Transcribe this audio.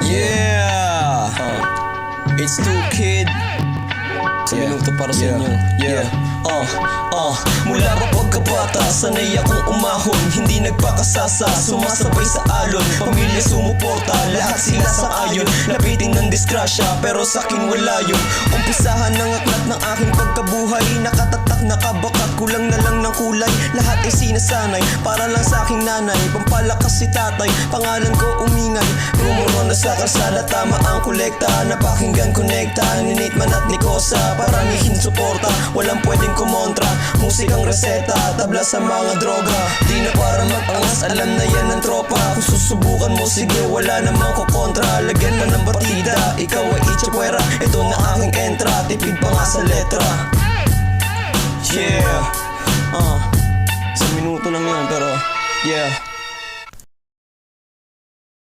Yeah! It's 2Kid. Sa minuto para sa inyo. Mula pa pagkabata, sanay akong umahon. Hindi nagpakasasa, sumasabay sa alon. Pamilya sumuporta, lahat sila sa ayon. Napitin ng disgrasya, pero sa'kin wala yun. Umpisahan ng aklat ng aking pagkabuhay. Nakatatak, nakabakat, kulang na lang ng kulay. Lahat ay sinasanay, para lang sa aking nanay. Pampalakas si tatay, pangalan ko umingay. Rumuro na sa kalsada, tama ang kolekta. Napakinggan konekta, ni Nate Man at ni Kosa. Paramihin suporta, walang pwedeng kumontra. Musikang reseta, tabla sa mga droga. Di na para mag-angas, alam na yan ng tropa. Kung susubukan mo, sige, wala namang kukontra. Lagyan na ng batida, ikaw ay itchapuera. Ito na aking entra, tipid pa nga sa letra. Yeah, sa minuto lang yun, pero yeah.